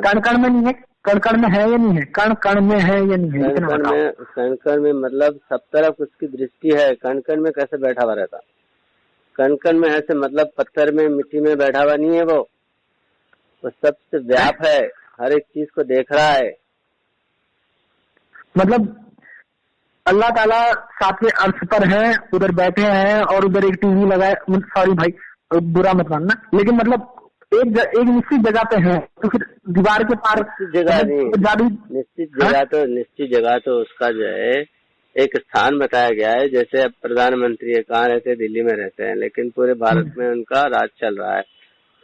कण कण में नहीं है, कण कण में है या नहीं है, कण कण में है या नहीं है? कण कण में मतलब सब तरफ उसकी दृष्टि है, कण कण में कैसे बैठा हुआ रहता? कण कण में है से मतलब पत्थर में मिट्टी में बैठा हुआ नहीं है, वो सबसे व्याप है, हर एक चीज को देख रहा है। मतलब अल्लाह ताला सातवें अर्श पर है, उधर बैठे हैं और उधर एक टीवी लगाए, सॉरी भाई बुरा मत मानना, लेकिन मतलब एक निश्चित जगह पे है, तो फिर दीवार के पार जगह नहीं, निश्चित जगह तो उसका जो है एक स्थान बताया गया है। जैसे अब प्रधानमंत्री है, कहाँ रहते हैं? दिल्ली में रहते हैं, लेकिन पूरे भारत में उनका राज चल रहा है।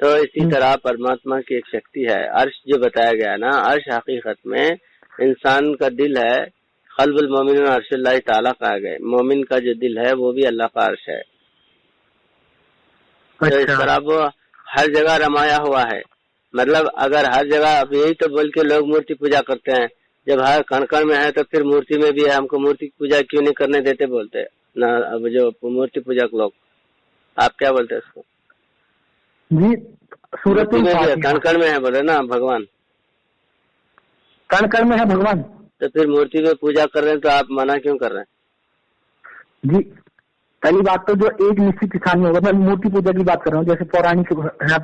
तो इसी तरह परमात्मा की एक शक्ति है, अर्श जो बताया गया है ना, अर्श हकीकत में इंसान का दिल है। क़ल्बुल मोमिन अर्शुल्लाह ताला कहा गया, मोमिन का जो दिल है वो भी अल्लाह का अर्श है। तो इस तरह वो हर जगह रमाया हुआ है। मतलब अगर हर जगह, अब यही तो बोल के लोग मूर्ति पूजा करते हैं, जब हर कण कण में है तो फिर मूर्ति में भी है, हमको मूर्ति की पूजा क्यों नहीं करने देते बोलते ना। अब जो मूर्ति पूजक लोग, आप क्या बोलते हैं इसको? जी, सूरत में भी है, कण कण में है बोले ना भगवान, कण कण में है भगवान, तो फिर मूर्ति में पूजा कर रहे हैं तो आप मना क्यों कर रहे हैं? जी पहली बात तो जो एक निश्चित स्थान में होगा, मैं मूर्ति पूजा की बात कर रहा हूँ, जैसे पौराणिक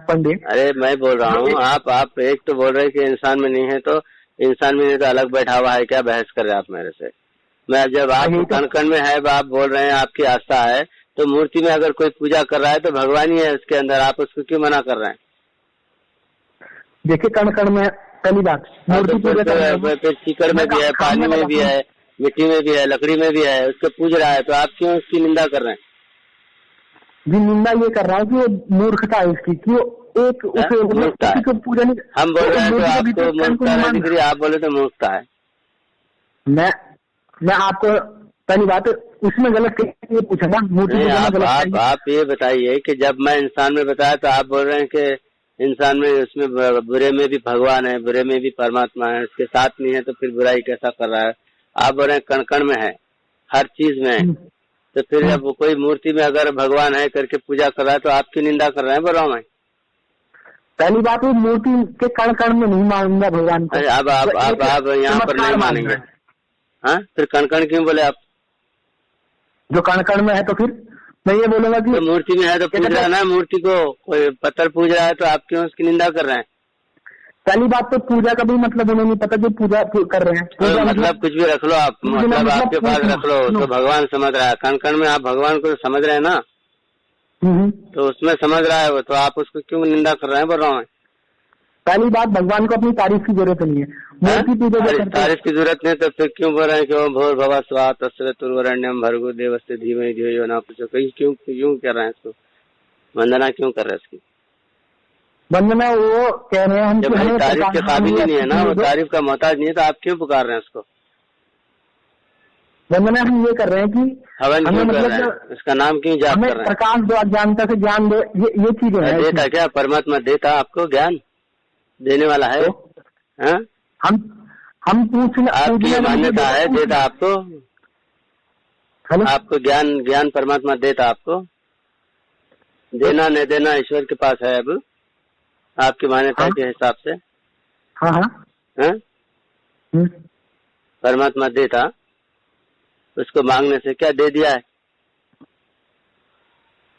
पंडित। अरे मैं बोल रहा हूँ, आप एक तो बोल रहे हैं कि इंसान में नहीं है, तो इंसान में नहीं तो अलग बैठा हुआ है, क्या बहस कर रहे हैं आप मेरे से? मैं जब आप कण कण में है, आप बोल रहे हैं आपकी आस्था है, तो मूर्ति में अगर कोई पूजा कर रहा है तो भगवान ही है उसके अंदर, आप उसको क्यों मना कर रहे हैं? देखिए कण कण में पहली बात मूर्ति पूजा, फिर कीचड़ में भी है, पानी में भी है, मिट्टी में भी है, लकड़ी में भी है, उसको पूज रहा है, तो आप क्यों उसकी निंदा कर रहे हैं? जी निंदा ये कर रहा हूँ कि वो मूर्खता है इसकी, कि एक उसे पूजा नहीं। हम बोल रहे हैं तो आपको मूर्खता नहीं दिख रही, आप बोले तो मूर्खता है। मैं आपको पहली बात उसमें गलत ये पूछा ना, मूर्ति आप ये बताइए कि जब मैं इंसान में बताया तो आप बोल रहे हैं कि इंसान में, उसमें बुरे में भी भगवान है, बुरे में भी परमात्मा है, उसके साथ नहीं है तो फिर बुराई कैसा कर रहा है? आप बोल रहे हैं कण कण में है, हर चीज में है, तो फिर जब कोई मूर्ति में अगर भगवान है करके पूजा कर रहा है तो आपकी निंदा कर रहे हैं, बोल रहा हूँ मैं। पहली बात वो मूर्ति के कण कण में नहीं मानूंगा भगवान को। अब आप यहाँ पर नहीं मानेंगे, हाँ? फिर कण कण क्यों बोले आप? जो कण कण में है तो फिर मैं ये बोलूंगा कि तो मूर्ति में है तो पूज रहा है ना, मूर्ति को कोई पत्थर पूज रहा है तो आप क्यों उसकी निंदा कर रहे हैं? पहली बात तो पूजा का भी मतलब उन्हें नहीं पता जो पूजा कर रहे हैं। तो मतलब कुछ भी रख लो आप, मतलब आपके पास रख लो, तो भगवान समझ रहा है। कण कण में आप भगवान को समझ रहे हैं ना, तो उसमें समझ रहा है वो, तो आप उसको क्यों निंदा कर रहे हैं, बोल रहा हूँ। पहली बात भगवान को अपनी तारीफ की जरूरत नहीं है, मूर्ति पूजा तारीफ की जरूरत नहीं, तो फिर क्यों बोल रहे हैं कि वो भोर भवा स्वा तस्वरण्यम भर्गो देवस्य धीमहि धियो यो न प्रचोदयात्, क्यों कर रहे हैं इसको? वंदना क्यों कर रहे हैं इसकी वंदना? वो कह रहे हैं जब तारीफ के काबिल ही नहीं है ना, वो तारीफ का मोहताज नहीं है, तो आप क्यों पुकार रहे हैं उसको? वंदना हम ये कर रहे हैं कि हवन क्यों कर रहे हैं, उसका नाम क्यों जाप कर रहे हैं? प्रकाश दो, अज्ञानता से ज्ञान दो, ये चीजें हैं। देता क्या परमात्मा? देता आपको ज्ञान देने वाला है, हाँ? हम पूछना, आपकी मान्यता है, देता आपको, आपको ज्ञान परमात्मा देता आपको, देना न देना ईश्वर के पास है। अब आपकी मान्यता के हिसाब से परमात्मा देता, उसको मांगने से क्या दे दिया है?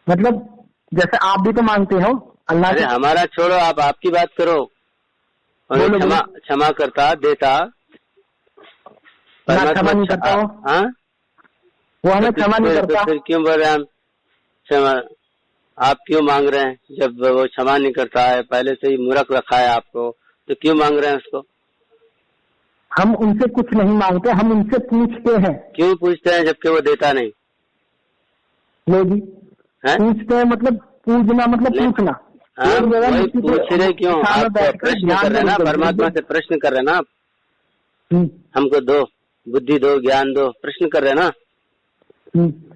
मतलब जैसे आप भी तो मांगते हो अल्लाह। अरे हमारा छोड़ो, आप आपकी बात करो। क्षमा करता, देता, क्षमा नहीं करता हो, हाँ? वो हमें क्षमा नहीं करता, फिर क्यों बोल रहे हैं हम क्षमा? आप क्यों मांग रहे हैं जब वो क्षमा नहीं करता है? पहले से ही मूर्ख रखा है आपको, तो क्यों मांग रहे हैं उसको? हम उनसे कुछ नहीं मांगते, हम उनसे पूछते हैं। क्यों पूछते हैं जबकि वो देता नहीं? लो जी, पूछते हैं मतलब पूछना, मतलब पूछना। पूछ रहे क्यों? आप प्रश्न कर रहे हैं ना, परमात्मा से प्रश्न कर रहे हैं ना आप, हमको दो बुद्धि, दो ज्ञान, दो, प्रश्न कर रहे हैं ना।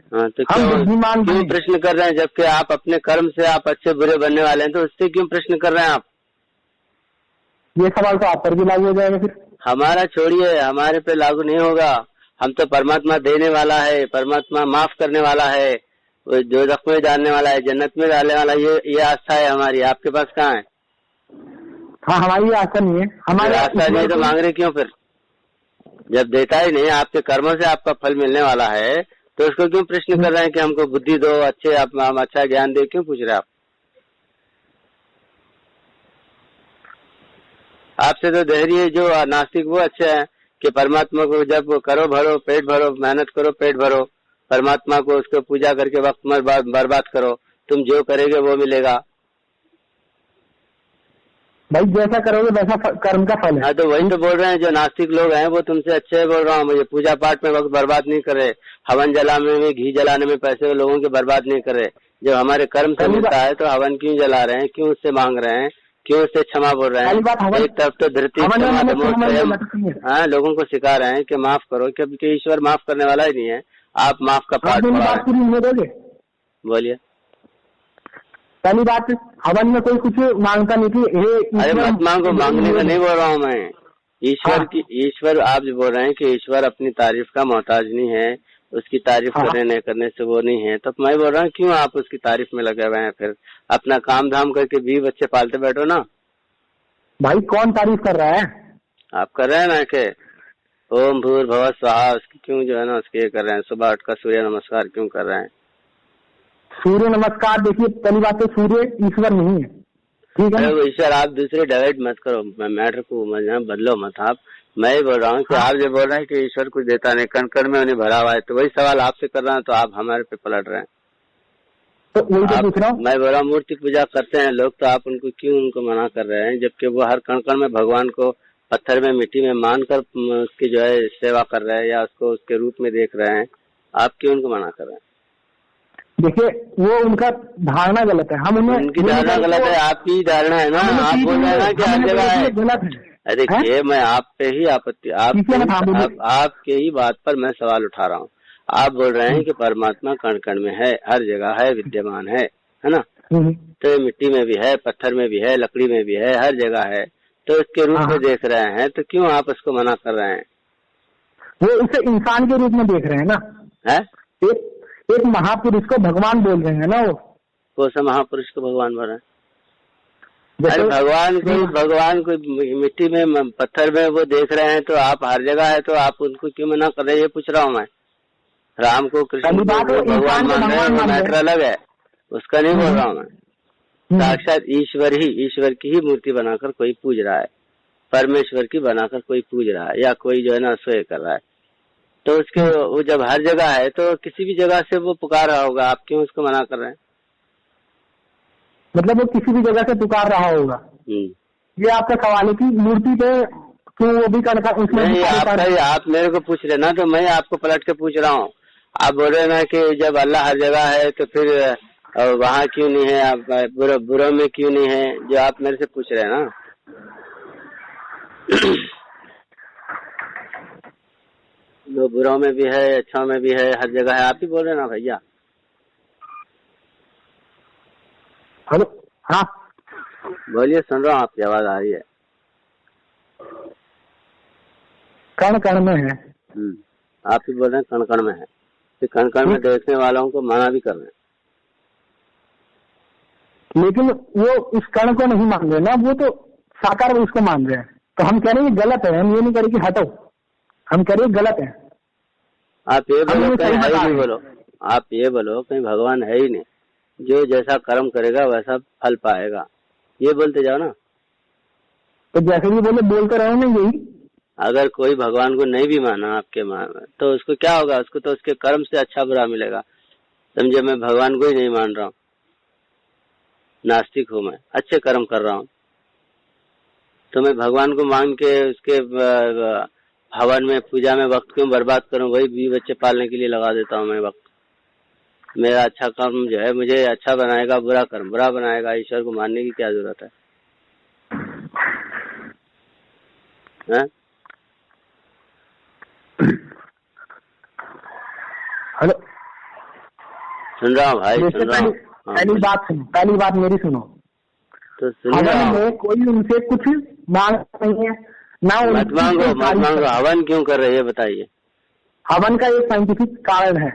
हाँ, तो क्यों प्रश्न कर रहे हैं जबकि आप अपने कर्म से आप अच्छे बुरे बनने वाले हैं, तो उससे क्यों प्रश्न कर रहे हैं आप? ये सवाल तो आप पर भी लागू हो जाएगा। फिर हमारा छोड़िए, हमारे पे लागू नहीं होगा। हम तो परमात्मा देने वाला है, परमात्मा माफ करने वाला है, जो जख्म में डालने वाला है, जन्नत में डालने वाला, ये आस्था है हमारी। आपके पास कहाँ है? हाँ, हमारी आस्था नहीं है। हमारी आस्था नहीं तो मांग रहे क्यों फिर? जब देता ही नहीं, आपके कर्मों से आपका फल मिलने वाला है, तो उसको क्यों प्रश्न कर रहे हैं कि हमको बुद्धि दो, अच्छे हम अच्छा ज्ञान दे, क्यों पूछ रहे हैं आप? आपसे तो धैर्य जो नास्तिक वो अच्छे हैं कि परमात्मा को जब करो भरो, पेट भरो, मेहनत करो, पेट भरो, परमात्मा को उसको पूजा करके वक्त में बर्बाद करो, तुम जो करेंगे वो मिलेगा। भाई जैसा करोगे वैसा कर्म का फल है। हाँ, तो वही तो बोल रहे हैं, जो नास्तिक लोग हैं वो तुमसे अच्छे बोल रहा हूँ। मुझे पूजा पाठ में वक्त बर्बाद नहीं कर रहे, हवन जलाने में, घी जलाने में पैसे लोगों के बर्बाद नहीं कर रहे। जब हमारे कर्म से मिलता है तो हवन क्यों जला रहे हैं, क्यों उससे मांग रहे हैं, क्यों उससे क्षमा बोल रहे हैं? एक तरफ तो धरती हाँ, लोगों को सिखा रहे हैं कि माफ करो, क्योंकि ईश्वर माफ करने वाला ही नहीं है, आप माफ का पाठ पढ़ा रहे हैं। बोलिए। पहली बात, हवन में कोई कुछ मांगता नहीं कि अरे मत मांगो, मांगने का नहीं बोल रहा हूँ मैं। ईश्वर आप जो बोल रहे हैं कि ईश्वर अपनी तारीफ का मोहताज नहीं है, उसकी तारीफ करने नहीं करने से वो नहीं है, तो मैं बोल रहा हूँ क्यों आप उसकी तारीफ में लगे हुए हैं? फिर अपना काम धाम करके 20 बच्चे पालते बैठो ना। भाई कौन तारीफ कर रहा है? आप कर रहे हैं ना कि ओम भूर्भुवः स्वाहा, उसकी क्यों जो है ना उसके ये कर रहे हैं? सुबह उठकर सूर्य नमस्कार क्यों कर रहे हैं? सूर्य नमस्कार, देखिए पहली बात तो सूर्य ईश्वर नहीं है, ठीक है? ईश्वर आप दूसरे डाइवर्ट मत करो, मैटर को बदलो मत आप। मैं ही बोल रहा हूँ कि आप जो बोल रहे हैं कि ईश्वर कुछ देता नहीं, कण कण में उन्हें भरा हुआ है, तो वही सवाल आपसे कर रहा हूँ, तो आप हमारे पे पलट रहे हैं। तो वही तो पूछ रहा हूँ। मैं बोल रहा हूँ मूर्ति पूजा करते हैं लोग, तो आप उनको क्यों उनको मना कर रहे हैं? जबकि वो हर कण कण में भगवान को पत्थर में मिट्टी में मानकर उसकी जो है सेवा कर रहे हैं या उसको उसके रूप में देख रहे हैं, आप क्यों उनको मना कर रहे हैं? देखिए वो उनका धारणा गलत है, हम उनकी धारणा गलत है, आपकी धारणा है ना। आप बोल रहे हैं ना कि हर जगह है, गलत है। अरे देखिए, मैं आप पे ही आपत्ति, आपके ही बात पर मैं सवाल उठा रहा हूँ। आप बोल रहे हैं कि परमात्मा कण कण में है, हर जगह है, विद्यमान है ना? तो मिट्टी में भी है, पत्थर में भी है, लकड़ी में भी है, हर जगह है, तो इसके रूप में देख रहे हैं, तो क्यों आप उसको मना कर रहे हैं? वो इसे इंसान के रूप में देख रहे हैं ना, है? एक महापुरुष को भगवान बोल रहे हैं ना। वो कौन सा महापुरुष को भगवान बोल रहे हैं? अरे भगवान को मिट्टी में पत्थर में वो देख रहे हैं, तो आप हर जगह है, तो आप उनको क्यों मना कर रहे हैं? ये पूछ रहा हूँ मैं। राम को कृष्ण को भगवान मान रहे हैं, वो मैटर अलग है, उसका नहीं बोल रहा हूँ मैं। साक्षात ईश्वर की ही मूर्ति बनाकर कोई पूज रहा है, परमेश्वर की बनाकर कोई पूज रहा है, या कोई जो है ना सोए कर रहा है, तो उसके वो जब हर जगह है तो किसी भी जगह से वो पुकार रहा होगा, आप क्यों उसको मना कर रहे हैं? मतलब वो किसी भी जगह से पुकार रहा होगा, ये आपका सवाल है कि मूर्ति पे क्यों वो भी करता? नहीं, आप मेरे को पूछ रहे ना, तो मैं आपको पलट के पूछ रहा हूँ। आप बोल रहे ना कि जब अल्लाह हर जगह है तो फिर वहाँ क्यों नहीं है, आप बुरा में क्यों नहीं है, जो आप मेरे से पूछ रहे हैं ना। जो बुराओं में भी है, अच्छा में भी है, हर जगह है, आप ही बोल रहे हैं ना भैया। हेलो, हाँ बोलिए, सुन रहा हूँ, आपकी आवाज आ रही है। कण कण में है, आप ही बोल रहे हैं कण कण में है, तो कण कण में देखने वालों को मना भी कर रहे हैं। लेकिन वो उस कण को नहीं मान रहे ना, वो तो साकार में उसको मान रहे हैं, तो हम कह रहे हैं गलत है, हम ये नहीं करें कि हटो, हम कह रहे गलत है। आप ये बोलो कहीं है ही नहीं, बोलो आप ये बोलो कहीं भगवान है ही नहीं, जो जैसा कर्म करेगा वैसा फल पाएगा, ये बोलते जाओ ना। तो जैसे भी बोलते रहो ना यही। अगर कोई भगवान को नहीं भी माना आपके तो उसको क्या होगा? उसको तो उसके कर्म से अच्छा बुरा मिलेगा। समझे, मैं भगवान को ही नहीं मान रहा हूँ, नास्तिक हूँ मैं, अच्छे कर्म कर रहा हूँ, तो मैं भगवान को मान के उसके हवन में पूजा में वक्त क्यों बर्बाद करूं? वही 20 बच्चे पालने के लिए लगा देता हूं मैं वक्त। मेरा अच्छा कर्म जो है मुझे अच्छा बनाएगा, बुरा कर्म बुरा बनाएगा, ईश्वर को मानने की क्या जरूरत है? हेलो, सुन रहा हूँ भाई, सुन रहा हूँ। पहली बात मेरी सुनो, तो सुनिए, कोई उनसे कुछ मांग नहीं है ना, मत मांगो। हवन क्यों कर रहे हैं बताइए? हवन का एक साइंटिफिक कारण है।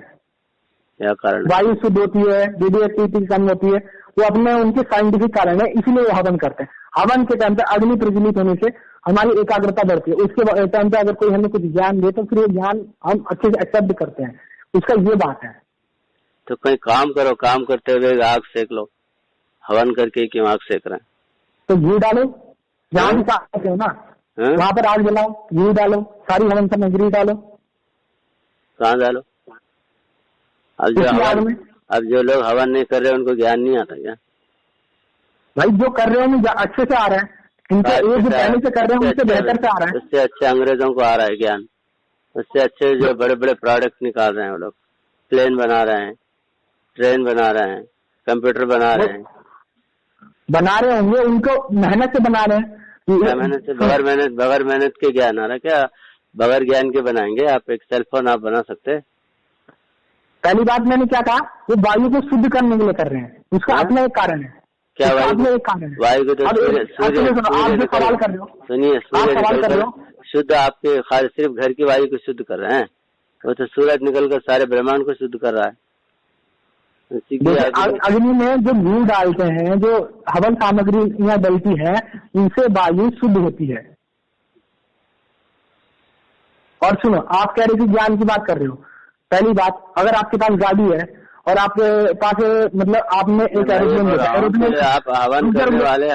क्या कारण? वायु शुद्ध होती है, रेडियोएक्टिविटी कम होती है, वो अपने उनके साइंटिफिक कारण है, इसीलिए वो हवन करते हैं। हवन के टाइम पे अग्नि प्रज्वलित होने से हमारी एकाग्रता बढ़ती है। उसके टाइम पे अगर कोई हमें कुछ ज्ञान दे तो फिर वो ज्ञान हम अच्छे से एक्सेप्ट करते हैं। उसका ये बात है। तो कोई काम करो, काम करते हुए आग सेक लो, हवन करके क्यों आग सेक रहे हैं? तो घी डालो, जहाँ भी काम हो ना वहां पर आग जलाओ, घी डालो, सारी हवन सामग्री डालो। कहाँ डालो? अब जो लोग हवन नहीं कर रहे उनको ज्ञान नहीं आता क्या? भाई जो कर रहे हैं अच्छे से आ रहा है, इनके एज पहले से कर रहे हैं उनसे बेहतर से आ रहा है। उससे अच्छे अंग्रेजों को आ रहा है ज्ञान, उससे अच्छे जो बड़े बड़े प्रोडक्ट निकाल रहे हैं वो लोग, प्लेन बना रहे हैं, ट्रेन बना रहे हैं, कंप्यूटर बना रहे होंगे, उनको मेहनत से बना रहे हैं। मेहनत से, बगैर मेहनत के ज्ञान आ रहा है क्या? बगैर ज्ञान के बनाएंगे आप? एक सेलफोन आप बना सकते? पहली बात मैंने क्या कहा, वो वायु को शुद्ध करने के लिए कर रहे हैं, उसका अपना एक कारण है। क्या वायु को? तो सवाल कर रहे हो, सुनिए, सूर्य शुद्ध आपके खाली सिर्फ घर की वायु को शुद्ध कर रहे हैं, वो तो सूरज निकलकर सारे ब्रह्मांड को शुद्ध कर रहा है। अग्नि में जो घी डालते हैं, जो हवन सामग्री यहाँ डलती है, इनसे वायु शुद्ध होती है। और सुनो, आप कह रहे कि ज्ञान की बात कर रहे हो। पहली बात, अगर आपके पास गाड़ी है और आपके पास मतलब आपने एक एरोप्लेन, आप हवन करने वाले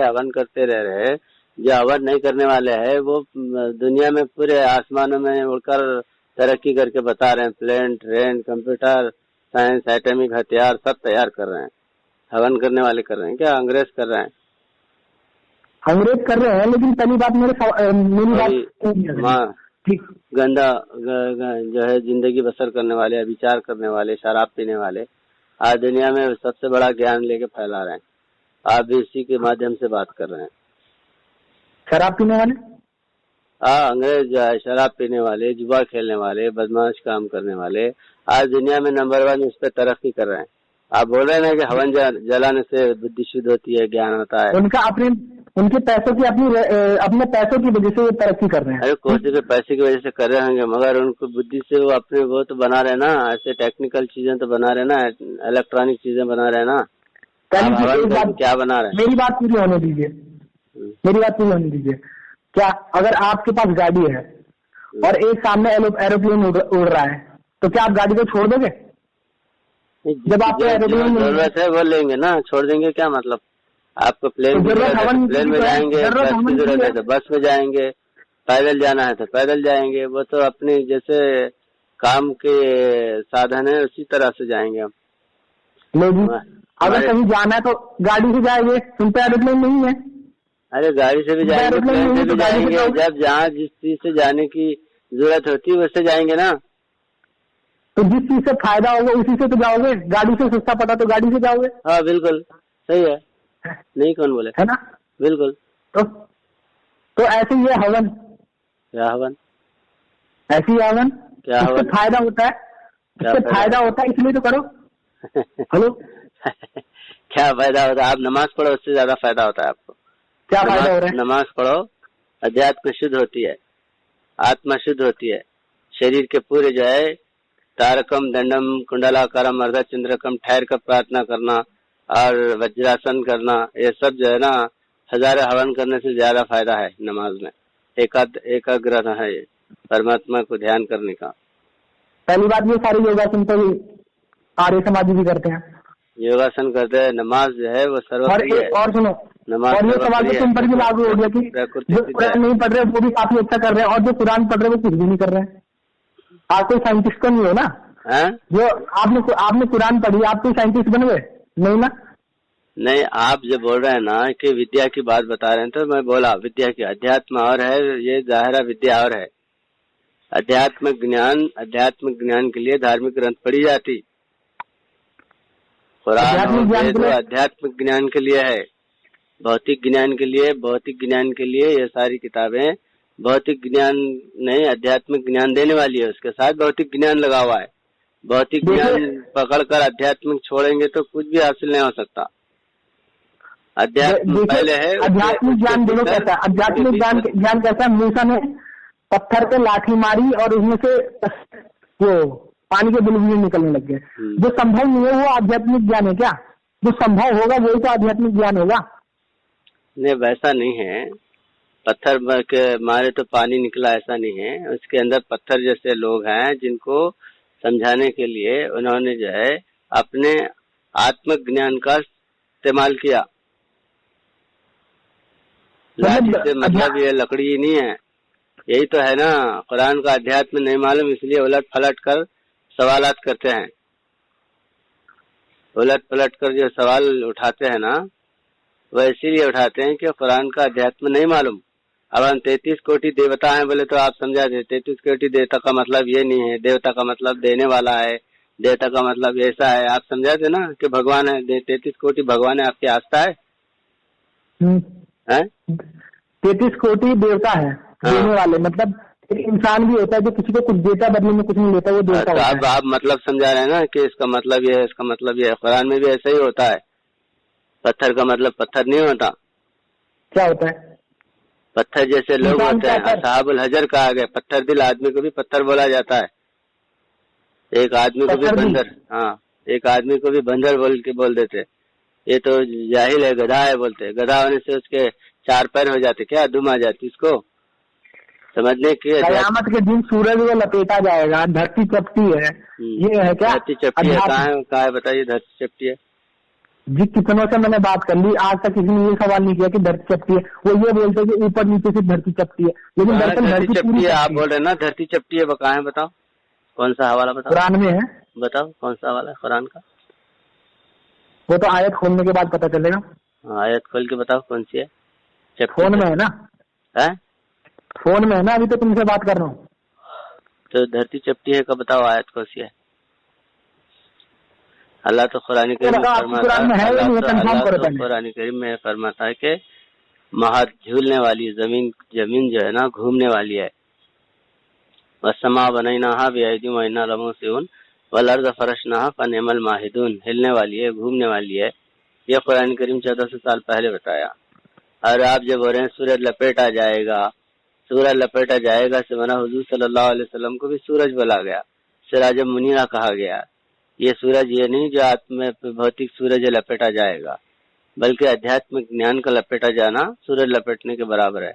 हवन करते रह रहे, जो हवन नहीं करने वाले हैं वो दुनिया में पूरे आसमानों में उड़कर तरक्की करके बता रहे हैं, plane, train, computer science, atomic हथियार सब तैयार कर रहे हैं। हवन करने वाले कर रहे हैं क्या? अंग्रेज कर रहे हैं? अंग्रेज कर रहे हैं, लेकिन पहली बात मेरी बात गंदा जो है जिंदगी बसर करने वाले, विचार करने वाले, शराब पीने वाले आज दुनिया में सबसे बड़ा ज्ञान लेके फैला रहे हैं। आप भी इसी के माध्यम से बात कर रहे हैं। शराब पीने वाले? हाँ, अंग्रेज जो है शराब पीने वाले, जुआ खेलने वाले, बदमाश काम करने वाले आज दुनिया में नंबर 1 इस पे तरक्की कर रहे हैं। आप बोल रहे हैं ना कि हवन जलाने से बुद्धि शुद्ध होती है, ज्ञान होता है। उनके पैसों की अपने पैसों की वजह से वो तरक्की कर रहे हैं। अरे कोशिश के पैसे की वजह से कर रहे होंगे, मगर उनको बुद्धि से वो अपने वो तो बना रहे ना, ऐसे टेक्निकल चीजें तो बना रहे ना, इलेक्ट्रॉनिक चीजें बना रहे ना। क्या बना रहे हैं? मेरी बात पूरी होने दीजिए। क्या अगर आपके पास गाड़ी है और एक सामने एरोप्लेन उड़ रहा है, तो क्या आप गाड़ी को छोड़ दोगे? जब आपको एरोप्लेन जरूरत है वो लेंगे ना, छोड़ देंगे क्या मतलब? आपको प्लेन में जाएंगे, बस की जरूरत है तो बस में जाएंगे, पैदल जाना है तो पैदल जाएंगे, वो तो अपने जैसे काम के साधन है उसी तरह से जाएंगे हम। अगर कहीं जाना है तो गाड़ी से जाएंगे, तुम पे एरोप्लेन नहीं है। अरे गाड़ी से भी जाएंगे, प्लेन से भी जाएंगे, जब जहाँ जिस चीज से जाने की जरूरत होती है उससे जाएंगे ना। तो जिस चीज से फायदा होगा उसी से तो जाओगे, गाड़ी से सस्ता पड़ा तो गाड़ी से जाओगे। हाँ बिल्कुल सही है, नहीं कौन बोले, है ना? बिल्कुल। तो ऐसे ही है हवन। क्या हवन? ऐसी हवन, क्या हवन? फायदा होता है, इससे फायदा होता है, इसलिए तो करो। हेलो क्या फायदा होता है? आप नमाज पढ़ो, उससे ज्यादा फायदा होता है आपको। क्या फायदा हो रहा है? नमाज पढ़ो, अध्यात्म शुद्ध होती है, आत्मा शुद्ध होती है, शरीर के पूरे जो है तारकम, दंडम, कुंडलाकारम, अर्धचंद्रकम ठहर कर प्रार्थना करना और वज्रासन करना, ये सब जो है ना हजारों हवन करने से ज्यादा फायदा है नमाज में। एकाग्रता है ये परमात्मा को ध्यान करने का। पहली बात ये सारे योगासन तो आर्य समाजी भी करते हैं, योगासन करते हैं। नमाज जो है वो सर्वप्रिय है। और सुनो, नमाज और ये सवाल तो तुम पर भी लागू हो गया कि जो कुरान नहीं पढ़ रहे वो भी काफी अच्छा कर रहे हैं और जो कुरान पढ़ रहे वो कुछ भी नहीं कर रहे हैं। आप कोई साइंटिस्ट तो नहीं हो ना? जो आपने कुरान पढ़ी, आप कोई साइंटिस्ट बन गए? नहीं ना? नहीं, आप जो बोल रहे हैं ना कि विद्या की बात बता रहे हैं, तो मैं बोला विद्या की अध्यात्म और है, ये जाहिरा विद्या और है। आध्यात्मिक ज्ञान के लिए धार्मिक ग्रंथ पढ़ी जाती, कुरान आध्यात्मिक ज्ञान के लिए है। भौतिक ज्ञान के लिए ये सारी किताबें भौतिक ज्ञान नहीं, आध्यात्मिक ज्ञान देने वाली है, उसके साथ भौतिक ज्ञान लगा हुआ है। भौतिक ज्ञान पकड़कर आध्यात्मिक छोड़ेंगे तो कुछ भी हासिल नहीं हो सकता। अध्यात्म पहले है, आध्यात्मिक ज्ञान देखो कैसा है। आध्यात्मिक ज्ञान कैसा है? मूसा ने पत्थर पे लाठी मारी और उसमें से वो पानी के बुलबुले निकलने लग गए। जो संभव नहीं है वो आध्यात्मिक ज्ञान है क्या? जो संभव होगा वही तो आध्यात्मिक ज्ञान होगा। नहीं, वैसा नहीं है। पत्थर के मारे तो पानी निकला, ऐसा नहीं है। उसके अंदर पत्थर जैसे लोग हैं जिनको समझाने के लिए उन्होंने जो है अपने आत्मज्ञान का इस्तेमाल किया। लाठी से मतलब ये लकड़ी नहीं है। यही तो है ना, कुरान का अध्यात्म नहीं मालूम इसलिए उलट पलट कर सवालात करते हैं। उलट पलट कर जो सवाल उठाते हैं ना, वह इसीलिए उठाते हैं कि कुरान का अध्यात्म नहीं मालूम। अब हम 33 कोटि देवता हैं बोले तो आप समझा दे, 33 कोटि देवता का मतलब ये नहीं है। देवता का मतलब देने वाला है, देवता का मतलब ऐसा है। आप समझा दे ना कि भगवान है, 33 कोटि भगवान है, आपकी आस्था है? 33 कोटि देवता है। हाँ। देने वाले मतलब एक इंसान भी होता है जो किसी को कुछ देता बदले में कुछ नहीं लेता, वो देवता होता है। आप मतलब समझा रहे हैं ना कि इसका मतलब ये है, इसका मतलब ये है। कुरान में भी ऐसा ही होता है। पत्थर का मतलब पत्थर नहीं होता। क्या होता है? पत्थर जैसे लोग होते हैं। असहाबुल हजर कहा गया। पत्थर दिल आदमी को भी पत्थर बोला जाता है। एक आदमी को भी बंदर, हाँ, एक आदमी को भी बंदर बोल देते। ये तो जाहिल है, गधा है बोलते। गधा होने से उसके 4 पैर हो जाते, क्या दुम आ जाती उसको समझने की। कयामत के दिन सूरज वो लपेटा जाएगा, धरती चपटी है, ये है क्या? धरती चपटी है? कहाँ है बताइए धरती चपटी है? जी कितनों से मैंने बात कर ली, आज तक किसी ने ये सवाल नहीं किया कि धरती चपटी है। वो ये बोलते हैं कि ऊपर नीचे से धरती चपटी है, लेकिन दरअसल धरती चपटी है। आप बोल रहे हैं ना धरती चपटी है, कहाँ है बताओ? कौन सा हवाला बताओ? कुरान में है। बताओ कौन सा हवाला है कुरान का? वो तो आयत खोलने के बाद पता चलेगा। आयत खोल के बताओ कौन सी है। फोन में है ना? है फोन में है ना, अभी तो तुमसे बात कर रहा हूँ। तो धरती चपटी है का बताओ आयत कौन सी है? अल्लाह तो कुरान करीम में फरमाता है कि महज झूलने वाली जमीन जो है ना घूमने वाली है। वस्समा बनैनाहा बिअयदिन व इन्ना लमूसिऊन वल अर्ज़ फरशनाहा फनिअमल माहिदून, हिलने वाली है, घूमने वाली है। ये कुरान करीम 1400 साल पहले बताया। और आप जब बोल रहे हैं सूरज लपेटा जाएगा, सूरज लपेटा जाएगा से मना हुजूर सल्लल्लाहु अलैहि वसल्लम को भी सूरज बोला गया, सिराज मुनीरा कहा गया। ये सूरज ये नहीं जो आत्म भौतिक सूरज लपेटा जाएगा, बल्कि आध्यात्मिक ज्ञान का लपेटा जाना सूरज लपेटने के बराबर है।